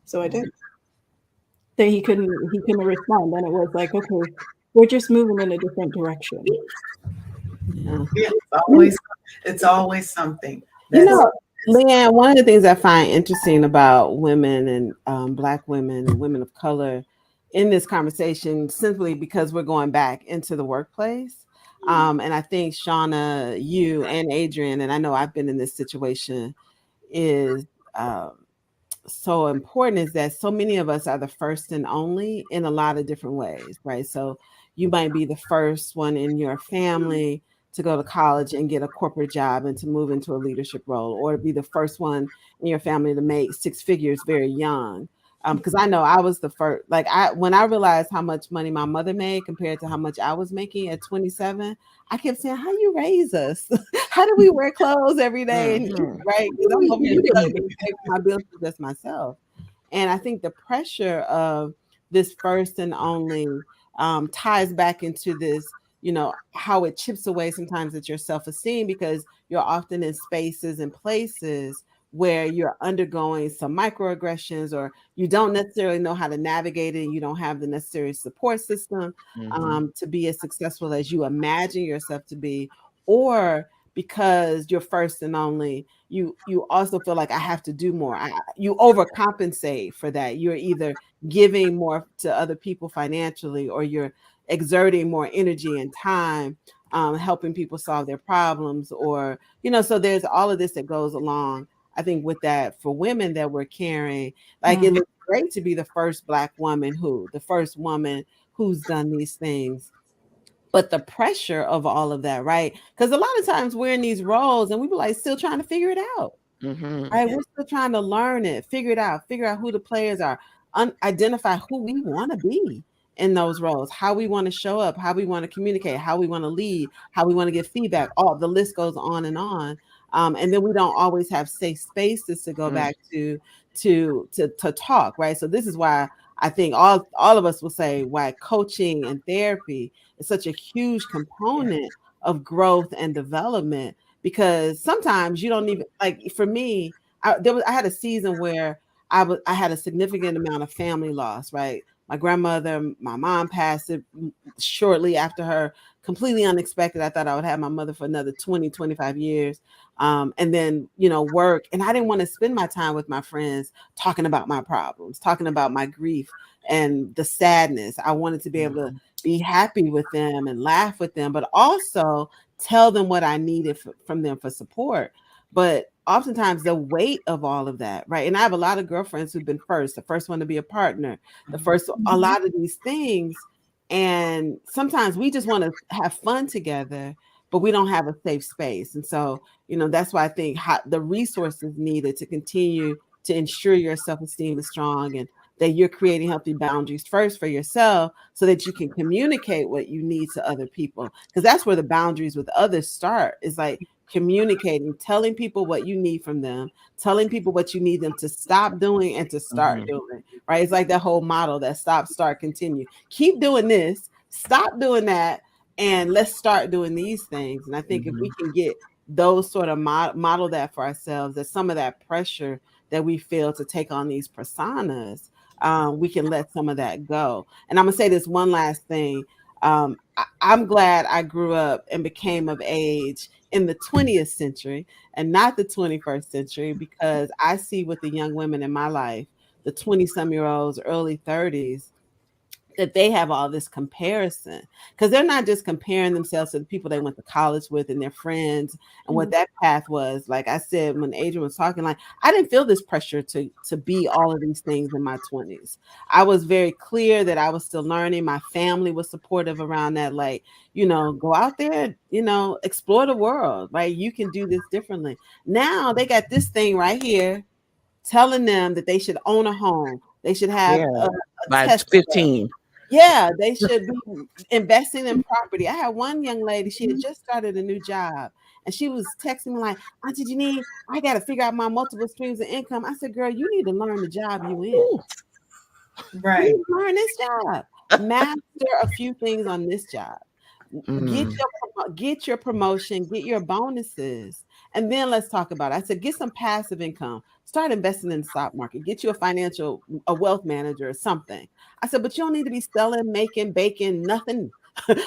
So I did. Then he couldn't respond. Then it was like, okay, we're just moving in a different direction. Yeah. Yeah, it's always something. Leanne, one of the things I find interesting about women and Black women and women of color in this conversation, simply because we're going back into the workplace. And I think Shauna, you and Adriane, and I know I've been in this situation, is so important, is that so many of us are the first and only in a lot of different ways, right? So you might be the first one in your family to go to college and get a corporate job and to move into a leadership role, or be the first one in your family to make six figures very young. Because I know I was the first, when I realized how much money my mother made compared to how much I was making at 27, I kept saying, how you raise us? How do we wear clothes every day and eat, right? Because I'm over here struggling to pay for my bills for just myself. And I think the pressure of this first and only ties back into this, how it chips away sometimes at your self-esteem, because you're often in spaces and places where you're undergoing some microaggressions, or you don't necessarily know how to navigate it. You don't have the necessary support system to be as successful as you imagine yourself to be, or because you're first and only, you also feel like I have to do more. You overcompensate for that. You're either giving more to other people financially, or you're exerting more energy and time, helping people solve their problems, or, so there's all of this that goes along, I think, with that for women that we're carrying. Like, it looks great to be the first Black woman the first woman who's done these things. But the pressure of all of that, right? Because a lot of times we're in these roles and we were like still trying to figure it out. Right? We're still trying to learn it, figure out who the players are, identify who we want to be in those roles, how we want to show up, how we want to communicate, how we want to lead, how we want to give feedback. All the list goes on and on. And then we don't always have safe spaces to go back to talk, right? So this is why I think all of us will say why coaching and therapy is such a huge component of growth and development, because sometimes you don't even, like, for me, I had a season where I had a significant amount of family loss, right? My grandmother, my mom passed it shortly after her, completely unexpected. I thought I would have my mother for another 20, 25 years. And then, work. And I didn't want to spend my time with my friends talking about my problems, talking about my grief and the sadness. I wanted to be able to be happy with them and laugh with them, but also tell them what I needed from them for support. But oftentimes the weight of all of that, right? And I have a lot of girlfriends who've been the first one to be a partner, a lot of these things. And sometimes we just want to have fun together, but we don't have a safe space. And so, that's why I think the resources needed to continue to ensure your self-esteem is strong, and that you're creating healthy boundaries first for yourself so that you can communicate what you need to other people. Because that's where the boundaries with others start, is like communicating, telling people what you need from them, telling people what you need them to stop doing and to start doing, right? It's like that whole model, that stop, start, continue. Keep doing this, stop doing that, and let's start doing these things. And I think if we can get those sort of model that for ourselves, that some of that pressure that we feel to take on these personas, we can let some of that go. And I'm gonna say this one last thing. I'm glad I grew up and became of age in the 20th century and not the 21st century, because I see with the young women in my life, the 20-some-year-olds, early 30s, that they have all this comparison, because they're not just comparing themselves to the people they went to college with and their friends and what that path was. Like I said, when Adriane was talking, like, I didn't feel this pressure to be all of these things in my 20s. I was very clear that I was still learning. My family was supportive around that. Like, go out there, explore the world, right? You can do this differently. Now they got this thing right here telling them that they should own a home. They should have a by Tesla. 15. Yeah, they should be investing in property. I had one young lady, she had just started a new job, and she was texting me like, Auntie Jeannine, I got to figure out my multiple streams of income. I said, girl, you need to learn the job you in. Right. You need to learn this job. Master a few things on this job. Get your promotion, get your bonuses, and then let's talk about it. I said, get some passive income. Start investing in the stock market. Get you a wealth manager or something. I said, but you don't need to be selling, making, baking, nothing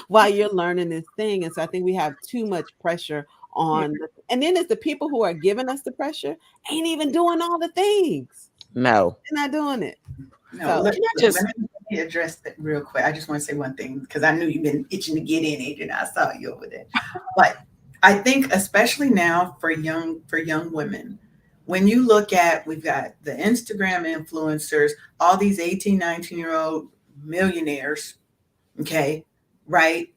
while you're learning this thing. And so I think we have too much pressure on, and then it's the people who are giving us the pressure ain't even doing all the things. No, they're not doing it. No, So, let me address that real quick. I just want to say one thing, because I knew you've been itching to get in, Adriane. I saw you over there. But I think especially now for young women, when you look at, we've got the Instagram influencers, all these 18, 19-year-old millionaires, okay, right?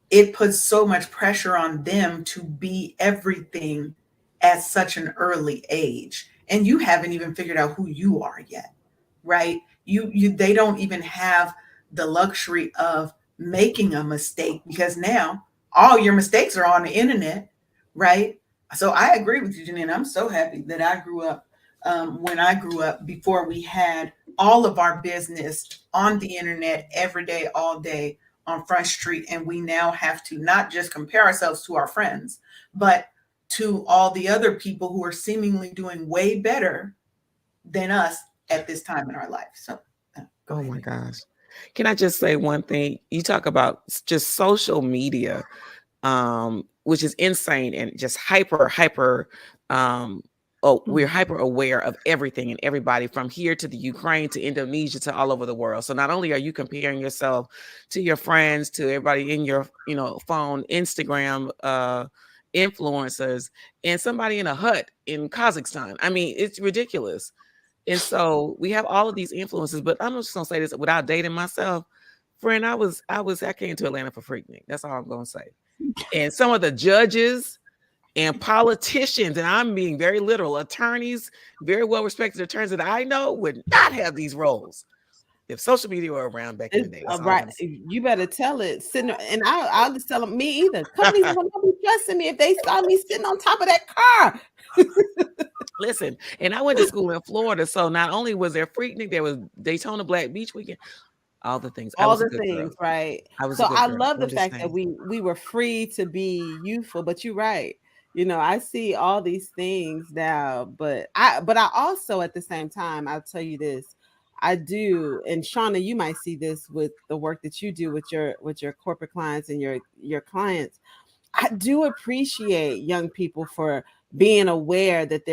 It puts so much pressure on them to be everything at such an early age. And you haven't even figured out who you are yet, right? They don't even have the luxury of making a mistake, because now all your mistakes are on the internet, right? So I agree with you, Jeannine. I'm so happy that I grew up, when I grew up, before we had all of our business on the internet every day, all day on Front Street. And we now have to not just compare ourselves to our friends, but to all the other people who are seemingly doing way better than us at this time in our life. So go ahead. My gosh. Can I just say one thing? You talk about just social media, which is insane and just hyper oh, we're hyper aware of everything and everybody from here to the Ukraine to Indonesia to all over the world. So not only are you comparing yourself to your friends, to everybody in your, phone, Instagram, influencers, and somebody in a hut in Kazakhstan. I mean, it's ridiculous. And so we have all of these influences, but I'm just gonna say this without dating myself. Friend, I came to Atlanta for Freaknik. That's all I'm gonna say. And some of the judges and politicians, and I'm being very literal, attorneys, very well respected attorneys that I know would not have these roles if social media were around back in the day. That's all I'm Right. gonna say. You better tell it. Sitting, and I'll just tell them, me either. Companies will not be trusting me if they saw me sitting on top of that car. Listen, and I went to school in Florida, so not only was there Freaknik, there was Daytona Black Beach Weekend, all the things. I All was a the good girl. things, right? I was a So good I girl. love the I'm just fact that saying. we were free to be youthful, but you're right. I see all these things now, but I also at the same time, I'll tell you this. I do, and Shauna, you might see this with the work that you do with your corporate clients and your clients. I do appreciate young people for being aware that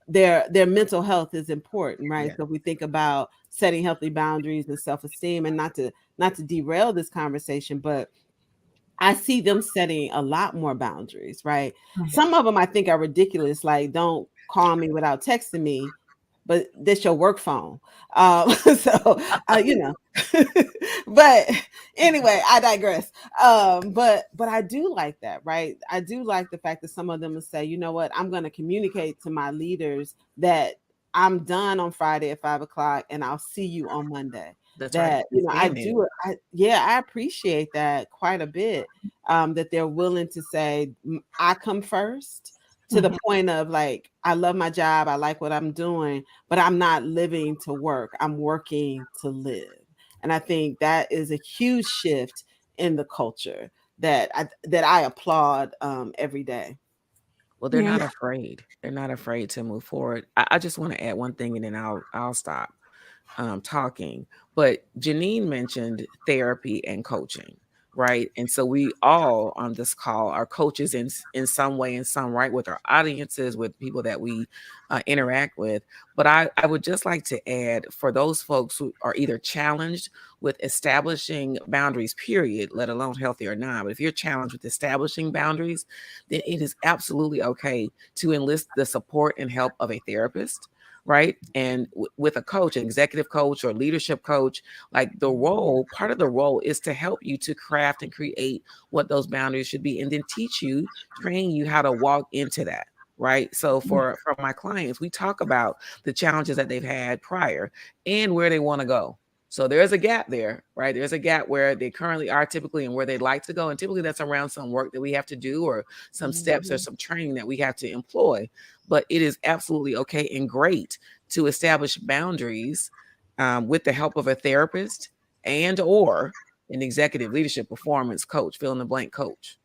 their mental health is important, right? Yeah. So we think about setting healthy boundaries and self-esteem, and not to derail this conversation, but I see them setting a lot more boundaries, right? Some of them I think are ridiculous, like don't call me without texting me, but that's your work phone. So, but anyway, I digress. But I do like that, right? I do like the fact that some of them will say, you know what, I'm going to communicate to my leaders that I'm done on Friday at 5 o'clock, and I'll see you on Monday. That's right. That And I saying it. do. I appreciate that quite a bit. That they're willing to say, I come first, to the point of like, I love my job, I like what I'm doing, but I'm not living to work. I'm working to live. And I think that is a huge shift in the culture that I applaud every day. Well, they're not afraid. They're not afraid to move forward. I just want to add one thing, and then I'll stop talking. But Jeannine mentioned therapy and coaching, right? And so we all on this call are coaches in some way, in some right, with our audiences, with people that we interact with. But I would just like to add, for those folks who are either challenged with establishing boundaries, period, let alone healthy or not. But if you're challenged with establishing boundaries, then it is absolutely okay to enlist the support and help of a therapist, right? And with a coach, an executive coach or leadership coach, like part of the role is to help you to craft and create what those boundaries should be, and then train you how to walk into that. Right. So for my clients, we talk about the challenges that they've had prior and where they want to go. So there's a gap there, right? There's a gap where they currently are typically and where they'd like to go. And typically that's around some work that we have to do or some steps or some training that we have to employ. But it is absolutely okay and great to establish boundaries with the help of a therapist and or an executive leadership performance coach, fill in the blank coach.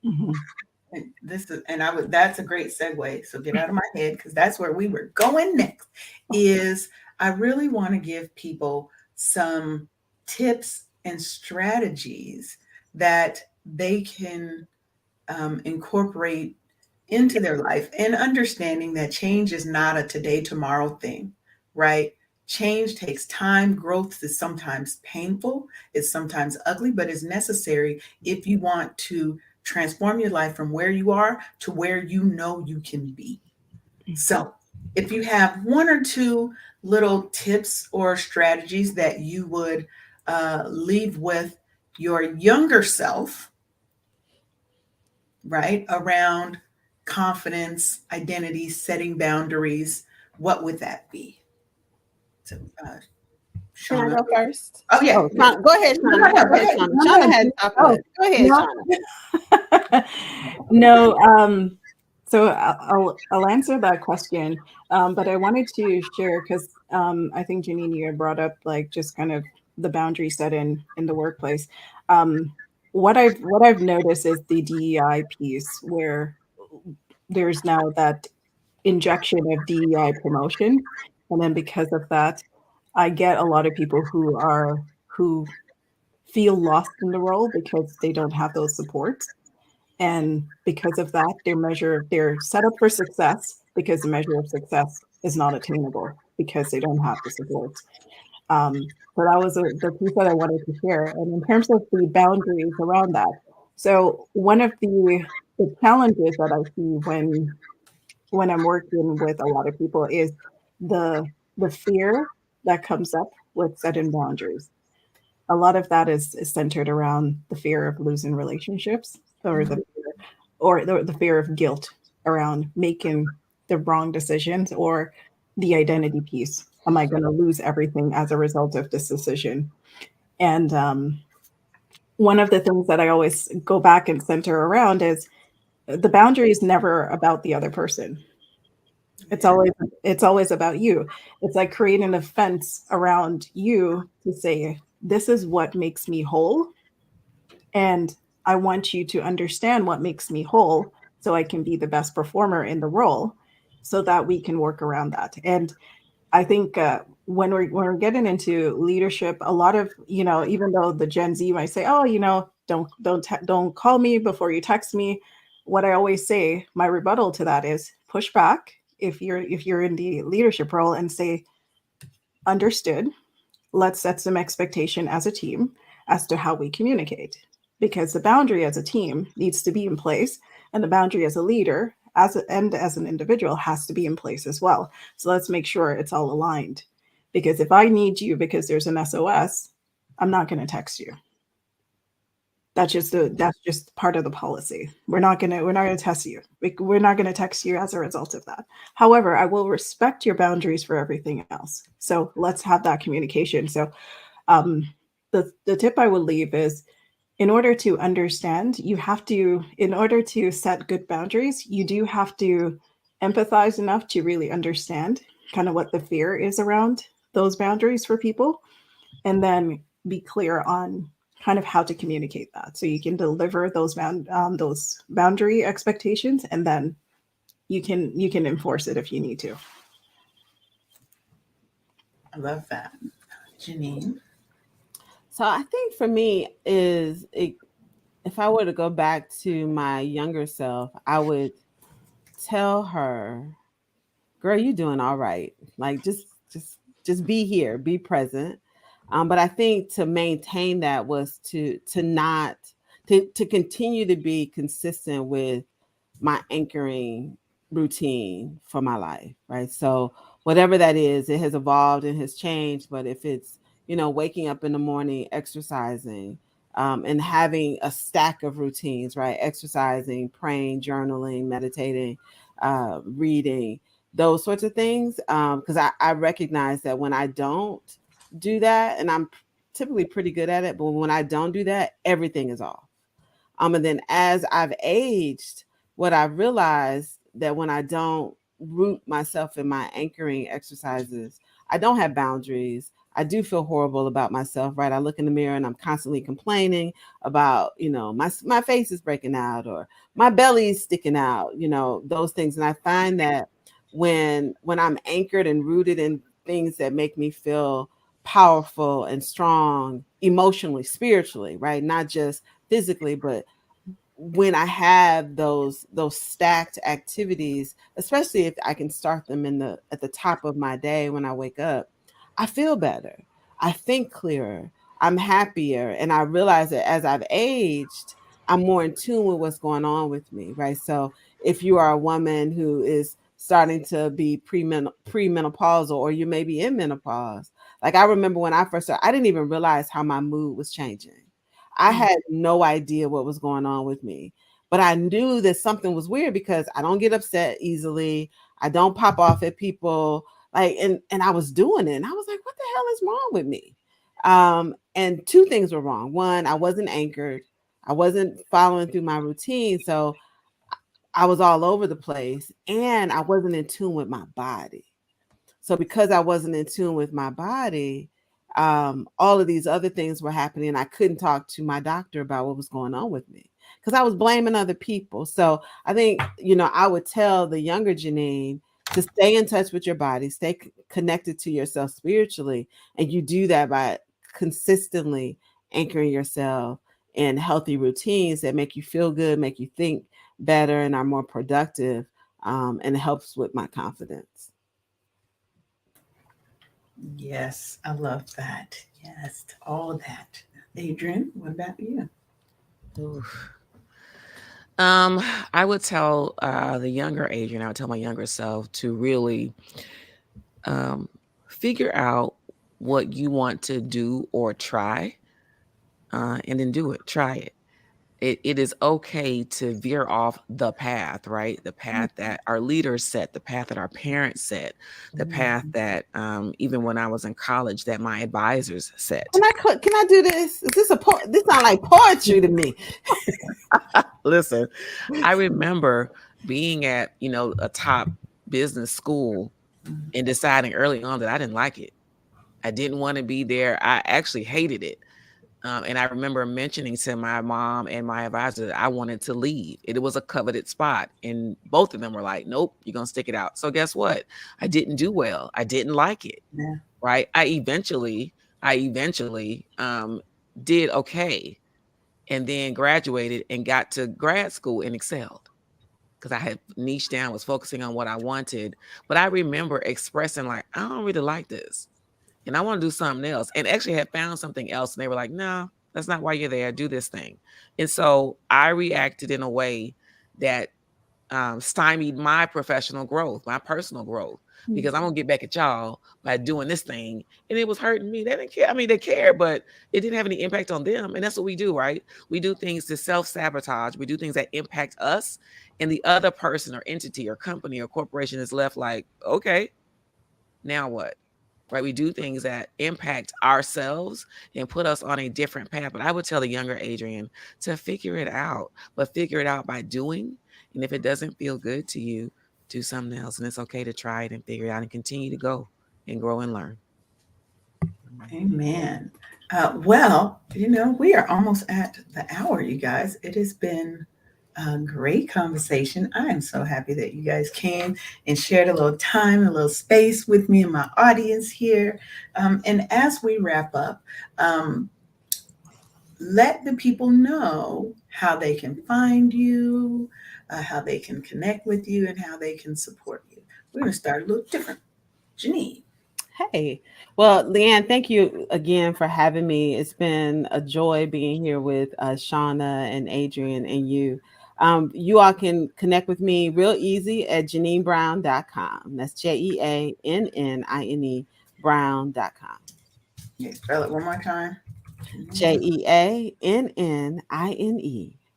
And that's a great segue. So get out of my head, because that's where we were going next. Is I really want to give people some tips and strategies that they can incorporate into their life, and understanding that change is not a today, tomorrow thing, right? Change takes time. Growth is sometimes painful, it's sometimes ugly, but it's necessary if you want to transform your life from where you are to where you know you can be. So, if you have one or two little tips or strategies that you would leave with your younger self, right, around confidence, identity, setting boundaries, what would that be? So, Can I Shauna. go first? Oh yeah. Oh, Shauna, go ahead, No, Shauna. no, Go go ahead, ahead. Shauna. No, Shauna no, had chocolate. Go ahead, no. Shauna. No, so I'll answer that question, but I wanted to share because I think Jeannine, you had brought up like just kind of the boundary set in the workplace. What I've noticed is the DEI piece where there's now that injection of DEI promotion, and then because of that, I get a lot of people who feel lost in the role because they don't have those supports. And because of that, they're set up for success because the measure of success is not attainable because they don't have the support. So that was the piece that I wanted to share. And in terms of the boundaries around that, so one of the challenges that I see when I'm working with a lot of people is the fear that comes up with setting boundaries. A lot of that is centered around the fear of losing relationships or the fear of guilt around making the wrong decisions or the identity piece. Am I going to lose everything as a result of this decision? And one of the things that I always go back and center around is the boundary is never about the other person. It's always about you. It's like creating a fence around you to say, this is what makes me whole. And I want you to understand what makes me whole so I can be the best performer in the role so that we can work around that. And I think when we're getting into leadership, a lot of, even though the Gen Z might say, "Oh, don't call me before you text me," what I always say, my rebuttal to that is push back if you're in the leadership role and say, "Understood. Let's set some expectation as a team as to how we communicate." Because the boundary as a team needs to be in place, and the boundary as a leader and as an individual has to be in place as well. So let's make sure it's all aligned. Because if I need you because there's an SOS, I'm not going to text you. That's just part of the policy. We're not gonna test you. We're not gonna text you as a result of that. However, I will respect your boundaries for everything else. So let's have that communication. So um, the tip I would leave is, in order to understand, in order to set good boundaries, you do have to empathize enough to really understand kind of what the fear is around those boundaries for people, and then be clear on kind of how to communicate that so you can deliver those boundary expectations, and then you can enforce it if you need to. I love that. Jeannine. So I think for me if I were to go back to my younger self, I would tell her, "Girl, you doing all right. Like just be here, be present." But I think to maintain that was to not to continue to be consistent with my anchoring routine for my life, right? So whatever that is, it has evolved and has changed. But if it's, waking up in the morning, exercising, and having a stack of routines, right? Exercising, praying, journaling, meditating, reading, those sorts of things. Because I recognize that when I don't do that, and I'm typically pretty good at it, but when I don't do that, everything is off. And then as I've aged, what I've realized that when I don't root myself in my anchoring exercises, I don't have boundaries. I do feel horrible about myself, right? I look in the mirror and I'm constantly complaining about, my face is breaking out or my belly is sticking out, those things. And I find that when I'm anchored and rooted in things that make me feel powerful and strong emotionally, spiritually, right? Not just physically, but when I have those stacked activities, especially if I can start them at the top of my day when I wake up, I feel better. I think clearer. I'm happier. And I realize that as I've aged, I'm more in tune with what's going on with me, right? So if you are a woman who is starting to be premenopausal, or you may be in menopause, like I remember when I first started, I didn't even realize how my mood was changing. I had no idea what was going on with me, but I knew that something was weird because I don't get upset easily. I don't pop off at people, like, and I was doing it, and I was like, what the hell is wrong with me? And two things were wrong. One, I wasn't anchored. I wasn't following through my routine. So I was all over the place, and I wasn't in tune with my body. So because I wasn't in tune with my body, all of these other things were happening. I couldn't talk to my doctor about what was going on with me because I was blaming other people. So I think, I would tell the younger Jeannine to stay in touch with your body, stay connected to yourself spiritually. And you do that by consistently anchoring yourself and healthy routines that make you feel good, make you think better, and are more productive. And it helps with my confidence. Yes, I love that. Yes, to all of that. Adrian, what about you? Oof. Um, I would tell the younger Adrian, I would tell my younger self to really um, figure out what you want to do or try, and then do it. Try it. It is okay to veer off the path, right? The path that our leaders set, the path that our parents set, the path that even when I was in college, that my advisors set. Can I do this? Is this this sound like poetry to me? Listen, I remember being at, a top business school and deciding early on that I didn't like it. I didn't want to be there. I actually hated it. And I remember mentioning to my mom and my advisor that I wanted to leave. It was a coveted spot. And both of them were like, nope, you're going to stick it out. So guess what? I didn't do well. I didn't like it. Yeah. Right. I eventually did okay, and then graduated and got to grad school and excelled because I had niched down, was focusing on what I wanted. But I remember expressing like, I don't really like this and I want to do something else, and actually had found something else. And they were like, no, that's not why you're there. Do this thing. And so I reacted in a way that stymied my professional growth, my personal growth, because I'm gonna get back at y'all by doing this thing. And it was hurting me. They didn't care. I mean, they cared, but it didn't have any impact on them. And that's what we do, right? We do things to self-sabotage. We do things that impact us, and the other person or entity or company or corporation is left like, okay, now what? Right? We do things that impact ourselves and put us on a different path. But I would tell the younger Adrian to figure it out, but figure it out by doing. And if it doesn't feel good to you, do something else. And it's okay to try it and figure it out and continue to go and grow and learn. Amen. Well, we are almost at the hour, you guys. It has been a great conversation. I am so happy that you guys came and shared a little time, a little space with me and my audience here. And as we wrap up, let the people know how they can find you, how they can connect with you, and how they can support you. We're going to start a little different. Jeannine. Hey, well, Leanne, thank you again for having me. It's been a joy being here with Shauna and Adrian and you. You all can connect with me real easy at JeannineBrown.com. That's JeAnnine Brown.com. Yeah, spell it one more time. JeAnnine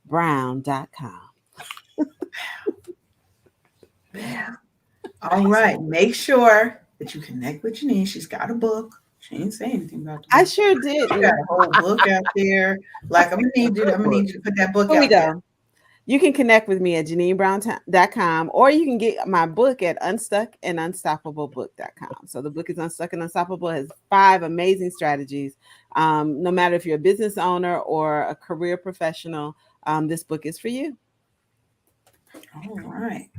Brown.com. Yeah. All right. Make sure that you connect with Jeannine. She's got a book. She didn't say anything about the book. I sure did. She got a whole book out there. Like I'm gonna need you to put that book out there. You can connect with me at JeannineBrown.com, or you can get my book at unstuckandunstoppable.book.com. So the book is Unstuck and Unstoppable. It has 5 amazing strategies. No matter if you're a business owner or a career professional, this book is for you. All right.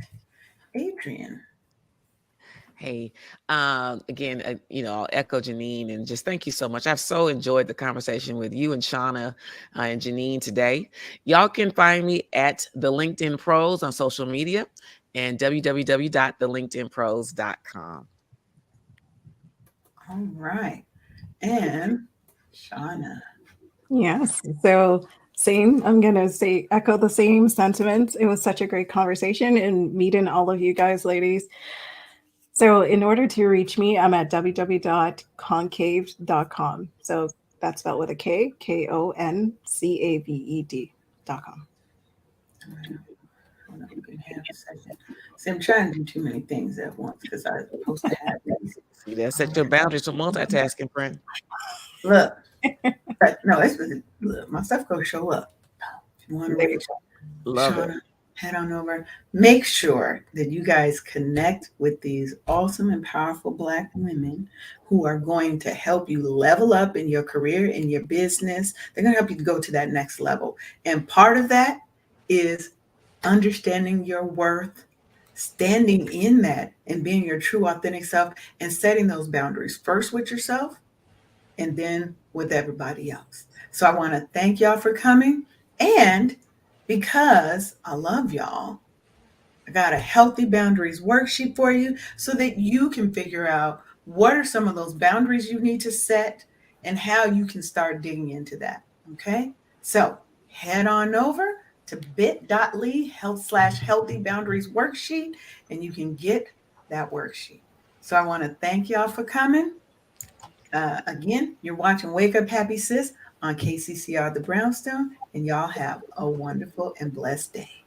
Adrian. Hey, again, I'll echo Jeannine and just thank you so much. I've so enjoyed the conversation with you and Shauna and Jeannine today. Y'all can find me at the LinkedIn Pros on social media and www.thelinkedinpros.com. All right. And Shauna. Yes. So same, I'm going to say, echo the same sentiments. It was such a great conversation and meeting all of you guys, ladies. So in order to reach me, I'm at www.concaved.com. So that's spelled with a K, KONCAVED.com. Hold on, you can have a second. See, I'm trying to do too many things at once because I'm supposed to have these. See, that set your boundaries for multitasking, friend. Look, no, look, my stuff go show up. If you want to reach Love Shauna, it. head on over. Make sure that you guys connect with these awesome and powerful Black women who are going to help you level up in your career, in your business. They're going to help you go to that next level. And part of that is understanding your worth, standing in that and being your true authentic self and setting those boundaries first with yourself and then with everybody else. So I want to thank y'all for coming. And because I love y'all, I got a healthy boundaries worksheet for you so that you can figure out what are some of those boundaries you need to set and how you can start digging into that. Okay. So head on over to bit.ly health/healthy boundaries worksheet and you can get that worksheet. So I want to thank y'all for coming. Again, you're watching Wake Up Happy Sis on KCCR The Brownstone, and y'all have a wonderful and blessed day.